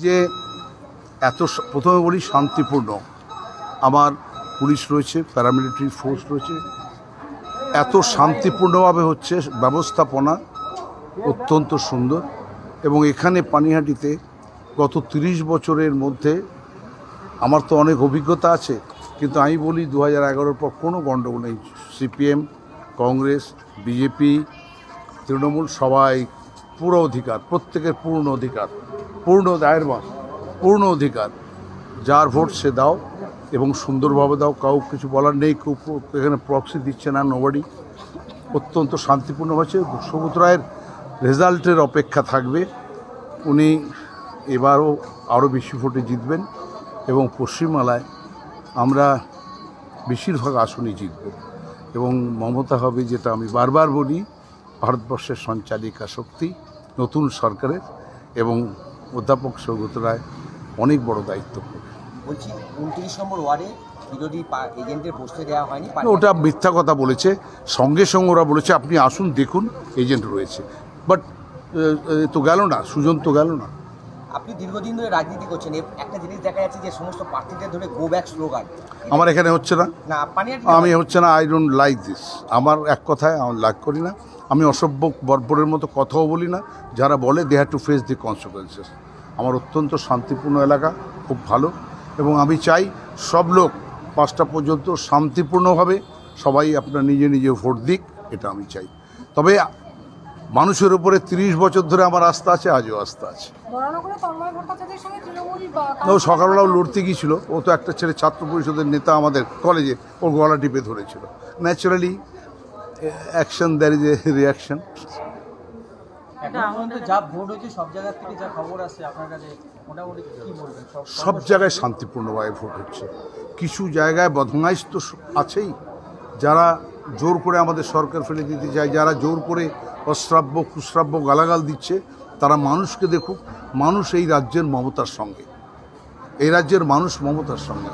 যে এত প্রথমে বলি শান্তিপূর্ণ, আমার পুলিশ রয়েছে, প্যারামিলিটারি ফোর্স রয়েছে, এত শান্তিপূর্ণভাবে হচ্ছে, ব্যবস্থাপনা অত্যন্ত সুন্দর। এবং এখানে পানিহাটিতে গত 30 বছরের মধ্যে আমার তো অনেক অভিজ্ঞতা আছে, কিন্তু আমি বলি 2011-র পর কোনো গণ্ডগোল নেই। সিপিএম, কংগ্রেস, বিজেপি, তৃণমূল সবাই পুরো অধিকার, প্রত্যেকের পূর্ণ অধিকার, পূর্ণ দায়ের পূর্ণ অধিকার, যার ভোট সে দাও এবং সুন্দরভাবে দাও, কাউ কিছু বলার নেই। কেউ এখানে প্রক্সি দিচ্ছে না, নোবডি। অত্যন্ত শান্তিপূর্ণ হয়েছে। সৌগত রায়ের রেজাল্টের অপেক্ষা থাকবে, উনি এবারও আরও বেশি ভোটে জিতবেন এবং পশ্চিমবাংলায় আমরা বেশিরভাগ আসনই জিতব এবং মমতা হবে, যেটা আমি বারবার বলি, ভারতবর্ষের সঞ্চালিকা শক্তি নতুন সরকারের, এবং অধ্যাপক সৌগত রায় অনেক বড় দায়িত্ব করবে। বলছি 29 নম্বর ওয়ার্ডে বিরোধী এজেন্টের বসতে দেওয়া হয়নি, ওটা মিথ্যা কথা বলেছে। সঙ্গে সঙ্গে ওরা বলেছে আপনি আসুন দেখুন এজেন্ট রয়েছে, বাট তো গেল না, সুজন তো গেল না। আপনি দীর্ঘদিন ধরে রাজনীতি করছেন, একটা জিনিস দেখা যাচ্ছে যে সমস্ত প্রার্থীদের ধরে গো ব্যাক স্লোগান আমার এখানে হচ্ছে না, আমি হচ্ছে না, আই ডোন্ট লাইক দিস। আমার এক কথায় আমি লাইক করি না, আমি অসভ্য বর্বরের মতো কথাও বলি না। যারা বলে they have to face the consequences. আমার অত্যন্ত শান্তিপূর্ণ এলাকা, খুব ভালো, এবং আমি চাই সব লোক 5টা পর্যন্ত শান্তিপূর্ণভাবে সবাই আপনার নিজে নিজে ভোট দিক, এটা আমি চাই। তবে মানুষের উপরে 30 বছর ধরে আমার আস্থা আছে, আজও আস্থা আছে। ও সকালবেলাও লড়তে গিয়েছিল, ও তো একটা ছেলে ছাত্র পরিষদের নেতা আমাদের কলেজে, ওর গলা টিপে ধরেছিল। Naturally action, there is a reaction. সব জায়গায় শান্তিপূর্ণভাবে ভোট হচ্ছে। কিছু জায়গায় বদমাইশ তো আছেই, যারা জোর করে আমাদের সরকার ফেলে দিতে চায়, যারা জোর করে অশ্রাব্য কুশ্রাব্য গালাগাল দিচ্ছে, তারা মানুষকে দেখুক, মানুষ এই রাজ্যের মমতার সঙ্গে, এই রাজ্যের মানুষ মমতার সঙ্গে।